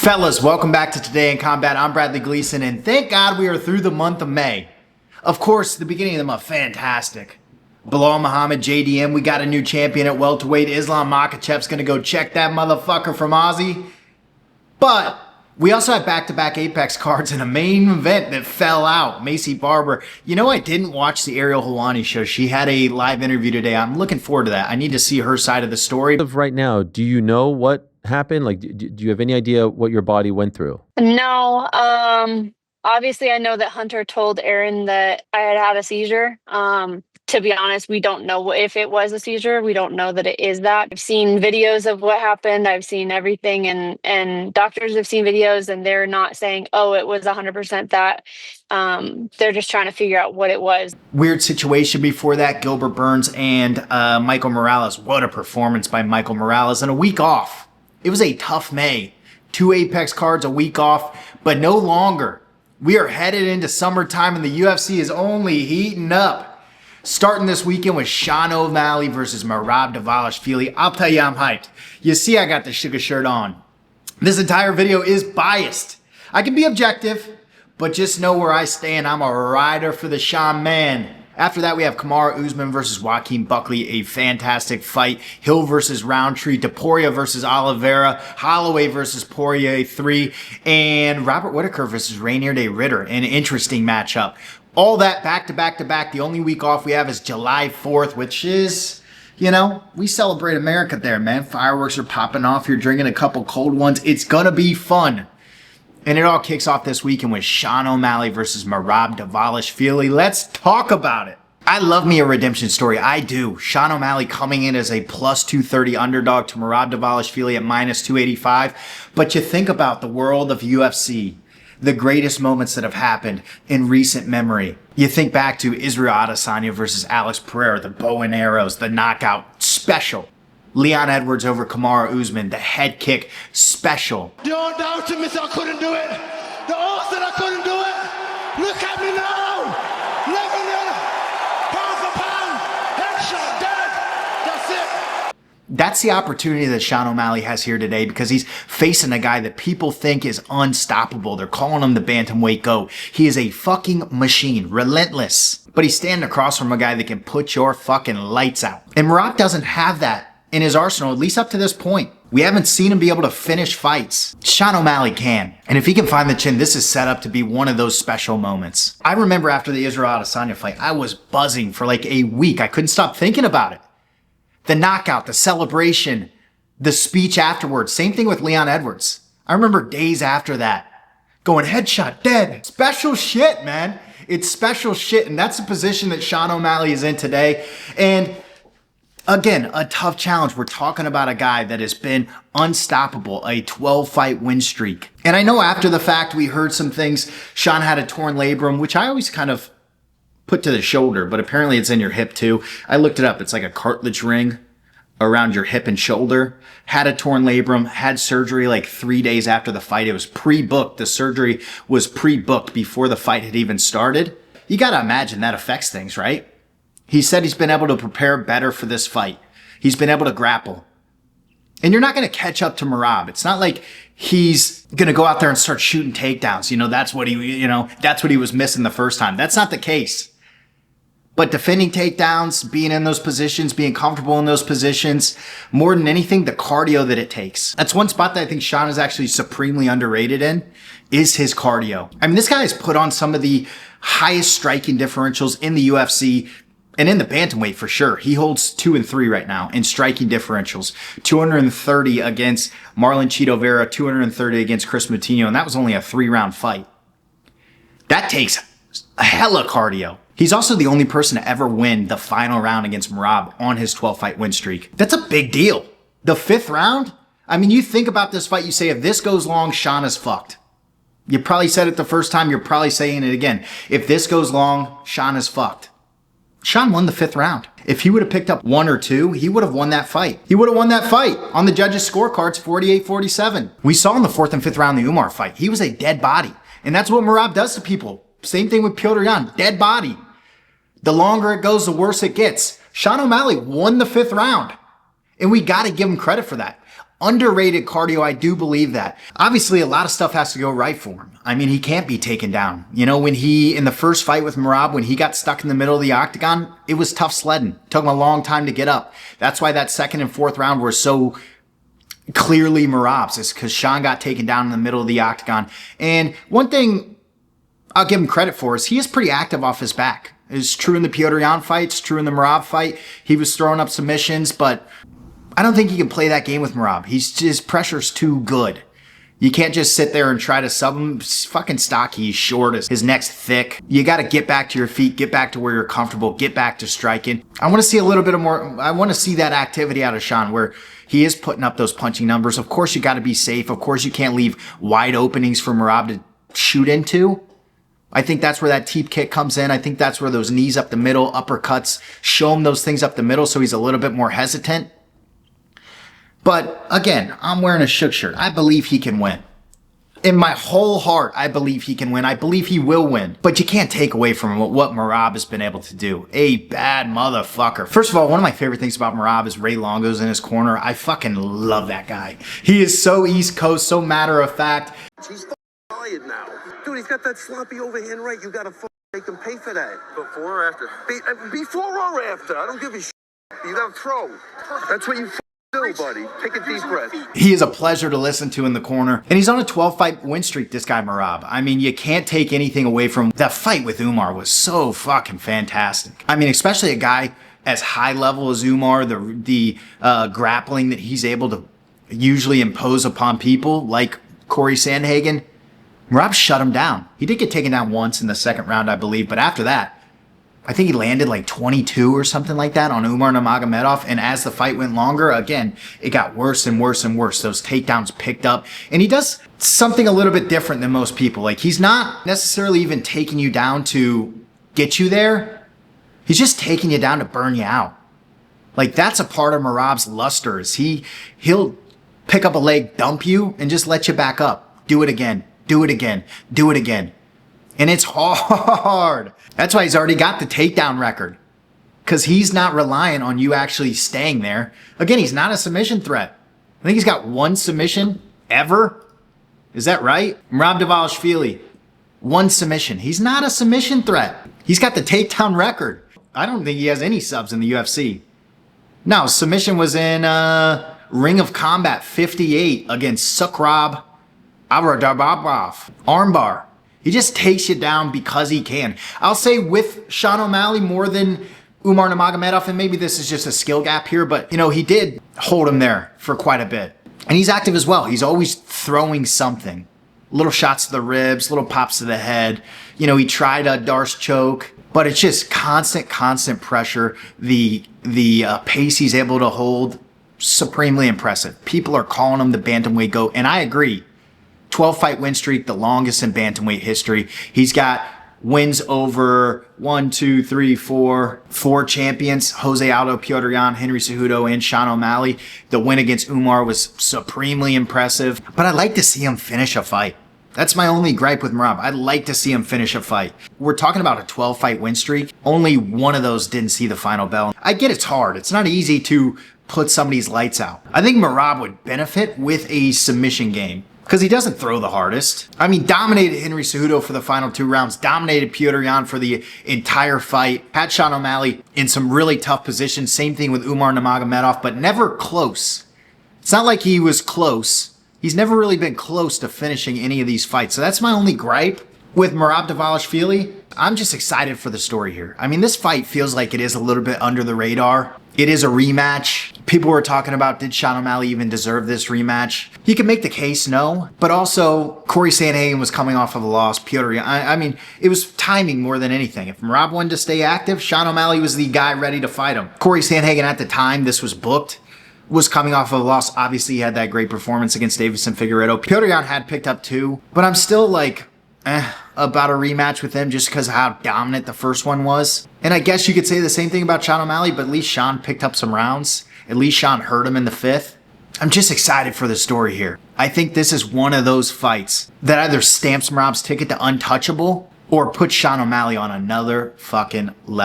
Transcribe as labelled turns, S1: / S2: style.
S1: Fellas, welcome back to Today in Combat. I'm Bradley Gleason, and thank God we are through the month of May. Of course, the beginning of the month, fantastic. Bilal Muhammad, JDM, we got a new champion at welterweight. Islam Makhachev's gonna go check that motherfucker from Aussie. But we also have back-to-back Apex cards in a main event that fell out. Myacee Barber. You know, I didn't watch the Ariel Helwani show. She had a live interview today. I'm looking forward to that. I need to see her side of the story.
S2: Right now, do you know what happened? Like, do you have any idea what your body went through?
S3: No. Obviously, I know that Hunter told Aaron that I had a seizure. To be honest, we don't know if it was a seizure. We don't know that it is that. I've seen videos of what happened. I've seen everything, and doctors have seen videos, and they're not saying, oh, it was 100% that. They're just trying to figure out what it was.
S1: Weird situation before that. Gilbert Burns and Michael Morales. What a performance by Michael Morales. And a week off. It was a tough May. 2 Apex cards, a week off, but no longer. We are headed into summertime, and the UFC is only heating up. Starting this weekend with Sean Omalley versus Merab Dvalishvili. I'll tell you, I'm hyped. You see I got the sugar shirt on. This entire video is biased. I can be objective, but just know where I stand. I'm a rider for the Sean man. After that, we have Kamaru Usman versus Joaquin Buckley, a fantastic fight. Hill versus Roundtree, Topuria versus Oliveira, Holloway versus Poirier 3, and Robert Whittaker versus Rainier de Ritter, an interesting matchup. All that back to back to back. The only week off we have is July 4th, which is, you know, we celebrate America there, man. Fireworks are popping off. You're drinking a couple cold ones. It's gonna be fun. And it all kicks off this weekend with Sean Omalley versus Merab Dvalishvili. Let's talk about it. I love me a redemption story. I do. Sean Omalley coming in as a plus 230 underdog to Merab Dvalishvili at minus 285. But you think about the world of UFC, the greatest moments that have happened in recent memory. You think back to Isreal Adesanya versus Alex Pereira, the bow and arrows, the knockout special. Leon Edwards over Kamaru Usman, the head kick special.
S4: Don't doubt me, I couldn't do it. The odds that I couldn't do it. Look at me now. Living pound for pound, headshot, dead. That's it.
S1: That's the opportunity that Sean Omalley has here today, because he's facing a guy that people think is unstoppable. They're calling him the bantamweight GOAT. He is a fucking machine, relentless. But he's standing across from a guy that can put your fucking lights out. And Merab doesn't have that in his arsenal, at least up to this point. We haven't seen him be able to finish fights. Sean Omalley can. And if he can find the chin, this is set up to be one of those special moments. I remember after the Isreal Adesanya fight, I was buzzing for like a week. I couldn't stop thinking about it. The knockout, the celebration, the speech afterwards. Same thing with Leon Edwards. I remember days after that going headshot, dead. Special shit, man. It's special shit. And that's the position that Sean Omalley is in today. And again, a tough challenge. We're talking about a guy that has been unstoppable, a 12-fight win streak. And I know after the fact we heard some things. Sean had a torn labrum, which I always kind of put to the shoulder, but apparently it's in your hip too. I looked it up. It's like a cartilage ring around your hip and shoulder. Had a torn labrum, had surgery like 3 days after the fight. It was pre-booked. The surgery was pre-booked before the fight had even started. You got to imagine that affects things, right? He said he's been able to prepare better for this fight. He's been able to grapple. And you're not going to catch up to Merab. It's not like he's going to go out there and start shooting takedowns. That's what he was missing the first time. That's not the case. But defending takedowns, being in those positions, being comfortable in those positions, more than anything, the cardio that it takes. That's one spot that I think Sean is actually supremely underrated in, is his cardio. I mean, this guy has put on some of the highest striking differentials in the UFC, and in the bantamweight for sure. He holds 2 and 3 right now in striking differentials. 230 against Marlon Chito Vera, 230 against Chris Moutinho, and that was only a 3-round fight. That takes a hella cardio. He's also the only person to ever win the final round against Merab on his 12-fight win streak. That's a big deal. The 5th round? I mean, you think about this fight, you say, if this goes long, Sean is fucked. You probably said it the first time, you're probably saying it again. If this goes long, Sean is fucked. Sean won the 5th round. If he would have picked up 1 or 2, he would have won that fight. He would have won that fight on the judges' scorecards, 48-47. We saw in the 4th and 5th round the Umar fight. He was a dead body. And that's what Merab does to people. Same thing with Petr Yan, dead body. The longer it goes, the worse it gets. Sean Omalley won the 5th round. And we got to give him credit for that. Underrated cardio, I do believe that. Obviously, a lot of stuff has to go right for him. I mean, he can't be taken down. You know, when in the first fight with Merab, when he got stuck in the middle of the octagon, it was tough sledding. It took him a long time to get up. That's why that second and fourth round were so clearly Merab's, is because Sean got taken down in the middle of the octagon. And one thing I'll give him credit for is he is pretty active off his back. It's true in the Pereira fight. It's true in the Merab fight. He was throwing up submissions, but I don't think he can play that game with Merab. His pressure's too good. You can't just sit there and try to sub him. He's fucking stocky. He's short. His neck's thick. You got to get back to your feet. Get back to where you're comfortable. Get back to striking. I want to see a little bit more. I want to see that activity out of Sean where he is putting up those punching numbers. Of course, you got to be safe. Of course, you can't leave wide openings for Merab to shoot into. I think that's where that teep kick comes in. I think that's where those knees up the middle, uppercuts, show him those things up the middle so he's a little bit more hesitant. But again, I'm wearing a Shook shirt. I believe he can win. In my whole heart, I believe he can win. I believe he will win. But you can't take away from him what Merab has been able to do. A bad motherfucker. First of all, one of my favorite things about Merab is Ray Longo's in his corner. I fucking love that guy. He is so East Coast, so matter of fact.
S5: He's tired now. Dude, he's got that sloppy overhand right. You gotta make him pay for that. Before or after? Before or after. I don't give a shit. You gotta throw. That's what you do, buddy. Take a deep breath.
S1: He is a pleasure to listen to in the corner. And he's on a 12-fight win streak, this guy Merab. I mean, you can't take anything away from him. That fight with Umar was so fucking fantastic. I mean, especially a guy as high level as Umar, the grappling that he's able to usually impose upon people like Corey Sandhagen. Merab shut him down. He did get taken down once in the second round, I believe, but after that, I think he landed like 22 or something like that on Umar Nurmagomedov. And as the fight went longer, again, it got worse and worse and worse. Those takedowns picked up. And he does something a little bit different than most people. Like, he's not necessarily even taking you down to get you there. He's just taking you down to burn you out. Like, that's a part of Merab's luster, is he'll pick up a leg, dump you, and just let you back up. Do it again. Do it again. Do it again. And it's hard. That's why he's already got the takedown record. Because he's not relying on you actually staying there. Again, he's not a submission threat. I think he's got one submission ever. Is that right? Merab Dvalishvili, one submission. He's not a submission threat. He's got the takedown record. I don't think he has any subs in the UFC. No, submission was in Ring of Combat 58 against Sukrab Abradarbabov. Armbar. He just takes you down because he can. I'll say with Sean Omalley more than Umar Nurmagomedov, and maybe this is just a skill gap here, but, you know, he did hold him there for quite a bit. And he's active as well. He's always throwing something. Little shots to the ribs, little pops to the head. You know, he tried a Darce choke, but it's just constant pressure. The pace he's able to hold, supremely impressive. People are calling him the bantamweight GOAT, and I agree. 12-fight win streak, the longest in bantamweight history. He's got wins over 4 champions: Jose Aldo, Petr Yan, Henry Cejudo, and Sean Omalley. The win against Umar was supremely impressive, but I'd like to see him finish a fight. That's my only gripe with Merab. I'd like to see him finish a fight. We're talking about a 12-fight win streak. Only one of those didn't see the final bell. I get it's hard. It's not easy to put somebody's lights out. I think Merab would benefit with a submission game, because he doesn't throw the hardest. I mean, dominated Henry Cejudo for the final 2 rounds, dominated Petr Yan for the entire fight, had Sean Omalley in some really tough positions. Same thing with Umar Nurmagomedov, but never close. It's not like he was close. He's never really been close to finishing any of these fights. So that's my only gripe with Merab Dvalishvili. I'm just excited for the story here. I mean, this fight feels like it is a little bit under the radar. It is a rematch. People were talking about, did Sean Omalley even deserve this rematch? You can make the case, no. But also, Corey Sandhagen was coming off of a loss. I mean, it was timing more than anything. If Merab wanted to stay active, Sean Omalley was the guy ready to fight him. Corey Sandhagen, at the time this was booked, was coming off of a loss. Obviously, he had that great performance against Davison Figueiredo. Petr Yan had picked up 2. But I'm still like, about a rematch with him just because of how dominant the first one was. And I guess you could say the same thing about Sean Omalley, but at least Sean picked up some rounds. At least Sean hurt him in the 5th. I'm just excited for the story here. I think this is one of those fights that either stamps Merab's ticket to untouchable or puts Sean Omalley on another fucking level.